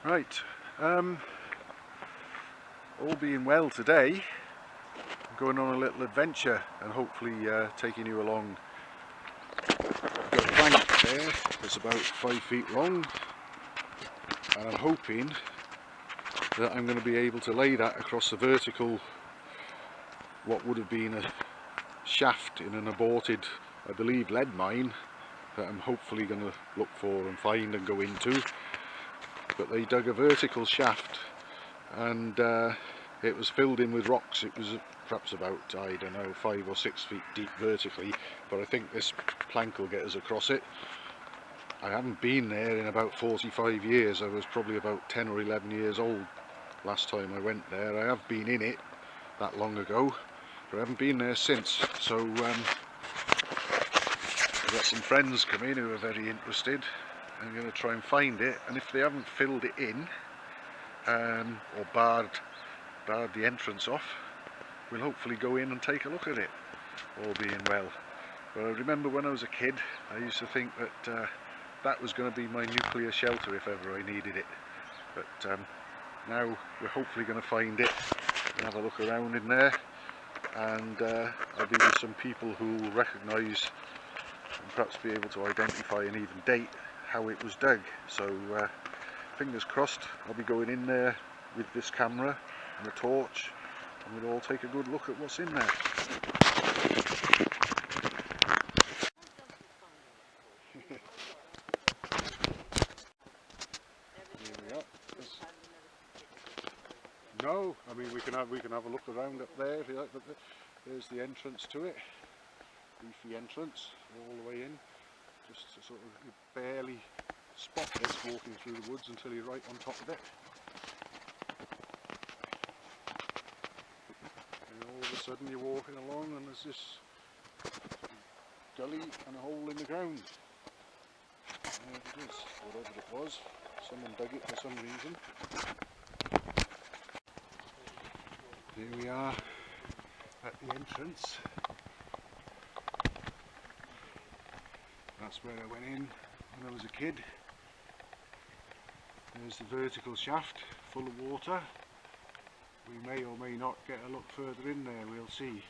Right, all being well today, I'm going on a little adventure and hopefully taking you along. I've got a plank there that's about 5 feet long, and I'm hoping that I'm going to be able to lay that across the vertical, what would have been a shaft in an aborted, I believe, lead mine that I'm hopefully going to look for and find and go into. But they dug a vertical shaft and it was filled in with rocks. It was perhaps about, I don't know, 5 or 6 feet deep vertically, but I think this plank will get us across it. I haven't been there in about 45 years. I was probably about 10 or 11 years old last time I went there. I have been in it that long ago, but I haven't been there since. So I've got some friends coming who are very interested. I'm going to try and find it, and if they haven't filled it in or barred the entrance off, we'll hopefully go in and take a look at it, all being well. But I remember when I was a kid, I used to think that that was going to be my nuclear shelter if ever I needed it. But now we're hopefully going to find it and have a look around in there, and I'll be with some people who will recognise and perhaps be able to identify and even date how it was dug. So fingers crossed, I'll be going in there with this camera and a torch, and we'll all take a good look at what's in there. Here we are. No, I mean we can have a look around up there if you like, but there's the entrance to it. Leafy entrance all the way in. Just to sort of barely spot this walking through the woods until you're right on top of it. And all of a sudden you're walking along and there's this gully and a hole in the ground. There it is, whatever it was. Someone dug it for some reason. Here we are at the entrance. That's where I went in when I was a kid. There's the vertical shaft full of water. We may or may not get a look further in there, we'll see.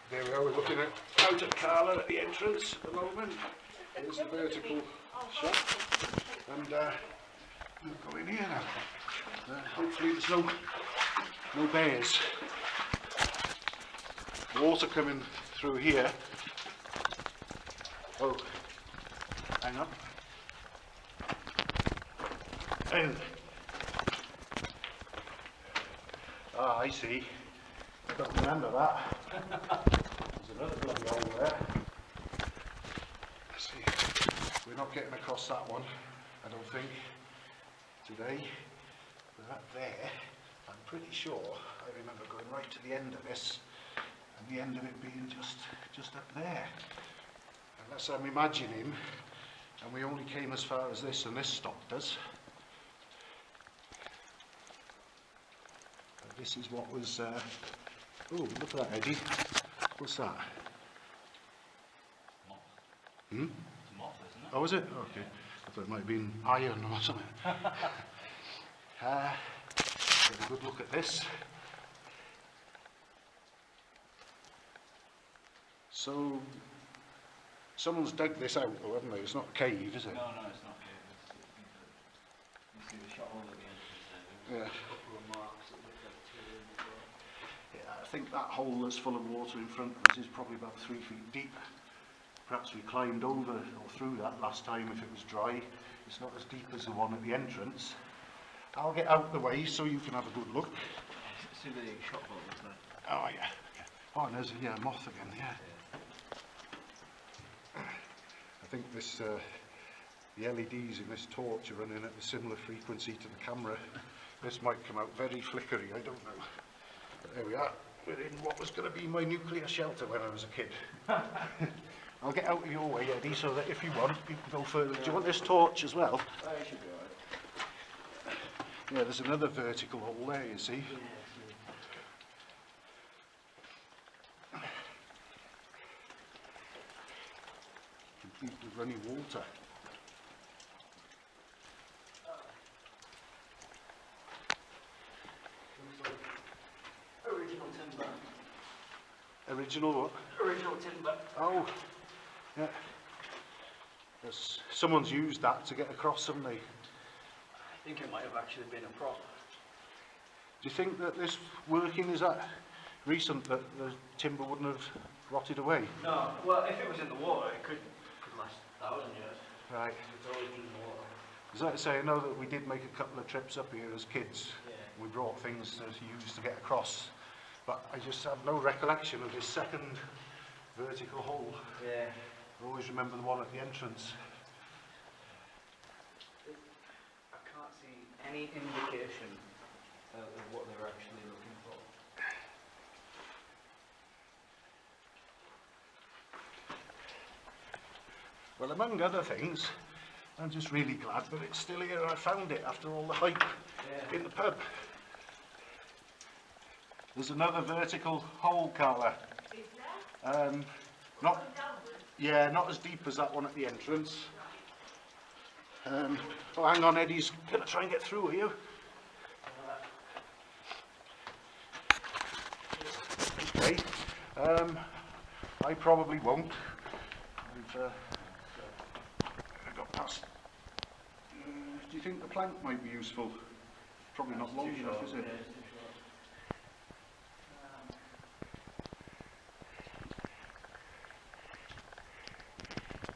There we are, we're looking out at Karla at the entrance at the moment. There's the vertical shaft, and we'll go in here now. Hopefully there's no bears. Water coming through here. Oh, hang on. And I see. I don't remember that. There's another bloody hole there. Let's see. We're not getting across that one, I don't think, today. But that there, I'm pretty sure I remember going right to the end of this, and the end of it being just up there. Unless I'm imagining, and we only came as far as this and this stopped us. And this is what was, oh look at that, Eddie. What's that? Moth. Hmm? It's a moth, isn't it? Oh, is it? Okay. I thought it might have been iron or something. Get a good look at this. So, someone's dug this out though, haven't they? It's not a cave, is it? No, it's not cave. You see the shot hole at the entrance there. Yeah. A couple of marks that look like two in the floor. Yeah, I think that hole that's full of water in front of us is probably about 3 feet deep. Perhaps we climbed over or through that last time if it was dry. It's not as deep as the one at the entrance. I'll get out the way so you can have a good look. See the shot hole there? Oh yeah. Oh, and there's a moth again, yeah. I think this, the LEDs in this torch are running at a similar frequency to the camera. This might come out very flickery, I don't know. But there we are. We're in what was going to be my nuclear shelter when I was a kid. I'll get out of your way, Eddie, so that if you want, you can go further. Do you want this torch as well? It should be alright. Yeah, there's another vertical hole there, you see. Complete with running water. Original what? Original timber. Oh, yeah. Someone's used that to get across, haven't they? I think it might have actually been a prop. Do you think that this working is that recent, that the timber wouldn't have rotted away? No, well, if it was in the water, it could last 1,000 years. Right. It's always been in the water. As I say, I know that we did make a couple of trips up here as kids. Yeah. We brought things to use to get across, but I just have no recollection of this second vertical hole. Yeah. I always remember the one at the entrance. I can't see any indication of what they're actually looking for. Well, among other things, I'm just really glad that it's still here and I found it after all the hype in the pub. There's another vertical hole, Karla. Is there? Not as deep as that one at the entrance. Oh, hang on, Eddie's going to try and get through, are you? Okay. I probably won't. I've got past. Do you think the plank might be useful? Probably not long enough, is it?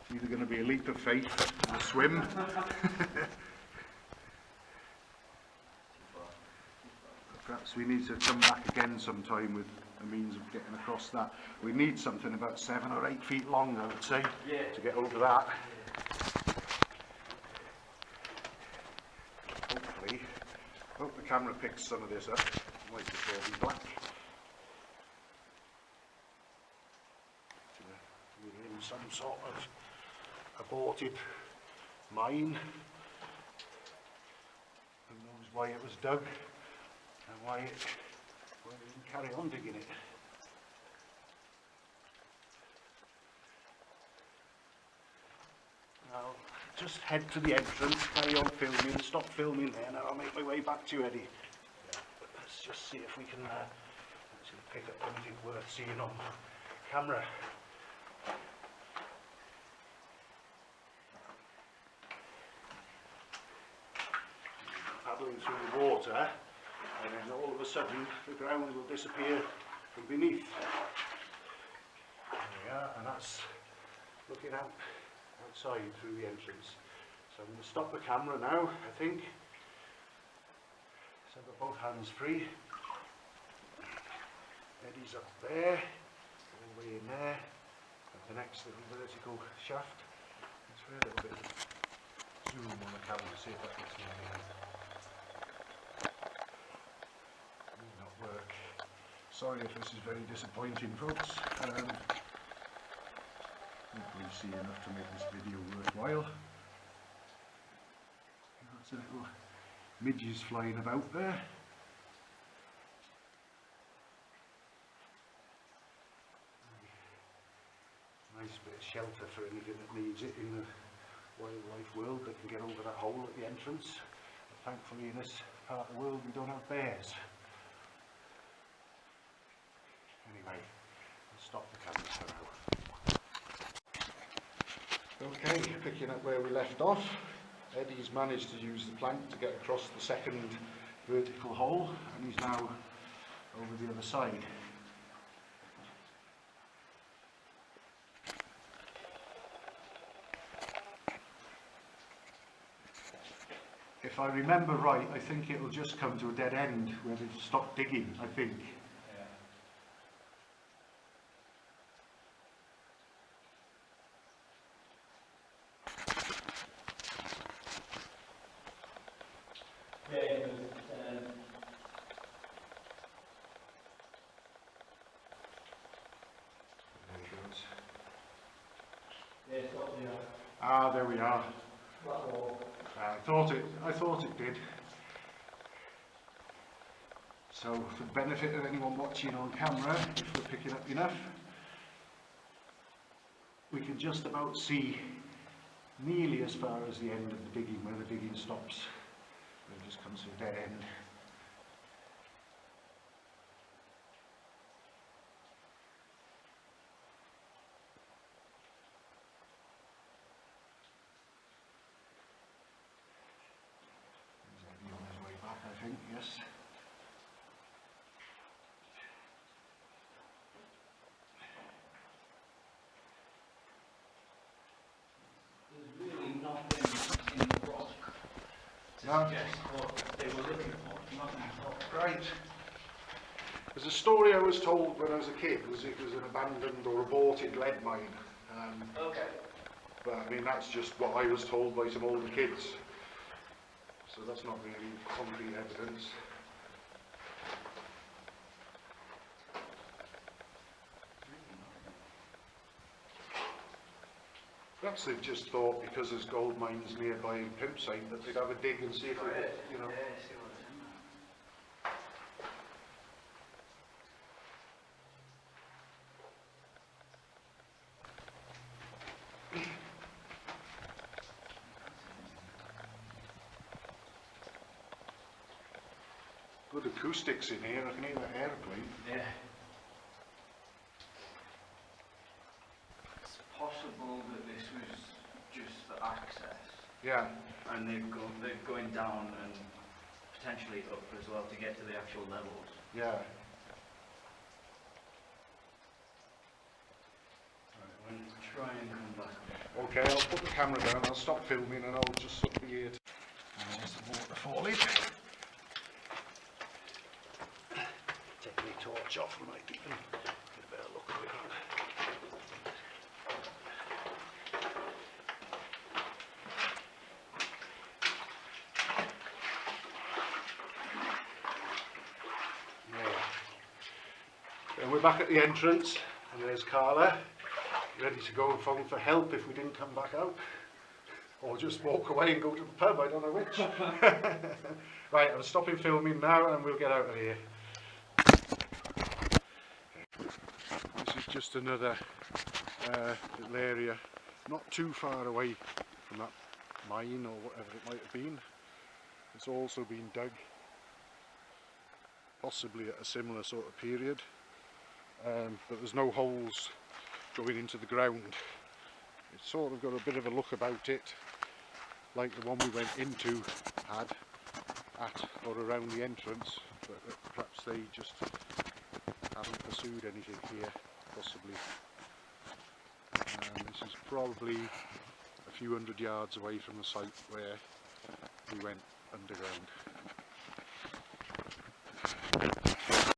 It's either going to be a leap of faith or a swim. Perhaps we need to come back again sometime with a means of getting across that. We need something about 7 or 8 feet long, I would say, to get over that. Hopefully, hope the camera picks some of this up. It might just all be black. We're in some sort of aborted mine. Who knows why it was dug and why it didn't carry on digging it. I'll just head to the entrance, carry on filming, stop filming there, and I'll make my way back to you, Eddie. Let's just see if we can actually pick up anything worth seeing on camera. Paddling through the water, and then all of a sudden the ground will disappear from beneath. There we are, and that's looking outside through the entrance. So I'm going to stop the camera now, I think. So I've got both hands free. Eddie's up there, all the way in there, at the next little vertical shaft. Let's try a little bit of zoom on the camera to see if that gets me in there. May not work. Sorry if this is very disappointing, folks. Hopefully see enough to make this video worthwhile. Lots of little midges flying about there. Nice bit of shelter for anything that needs it in the wildlife world that can get over that hole at the entrance. But thankfully in this part of the world we don't have bears. Anyway, I'll stop the camera for now. Okay, picking up where we left off. Eddie's managed to use the plank to get across the second vertical hole, and he's now over the other side. If I remember right, I think it'll just come to a dead end where they've stopped digging, I think. Ah, there we are. I thought it did. So, for the benefit of anyone watching on camera, if we're picking up enough, we can just about see nearly as far as the end of the digging, where the digging stops. It just comes to a dead end. to No. suggest what they were looking for. Nothing at all. Right. There's a story I was told when I was a kid. It was an abandoned or aborted lead mine. Okay. But I mean, that's just what I was told by some older kids. So that's not really concrete evidence. Perhaps they've just thought because there's gold mines nearby in Pimpside that they'd have a dig and see if they could, you know. Yeah, see what's in there. Good acoustics in here, I can hear that aeroplane. Yeah. It's possible that this was just for access, Yeah, and they're going down and potentially up as well to get to the actual levels. yeah. Right, we'll try and come back. Okay, I'll put the camera down, I'll stop filming and I'll just look here. And there's the water falling. Take my torch off and might even get a better look at it. And we're back at the entrance, and there's Karla, ready to go and phone for help if we didn't come back out. Or just walk away and go to the pub, I don't know which. Right, I'm stopping filming now and we'll get out of here. This is just another little area, not too far away from that mine or whatever it might have been. It's also been dug, possibly at a similar sort of period. But there's no holes going into the ground. It's sort of got a bit of a look about it, like the one we went into had at or around the entrance, but perhaps they just haven't pursued anything here, possibly. This is probably a few hundred yards away from the site where we went underground.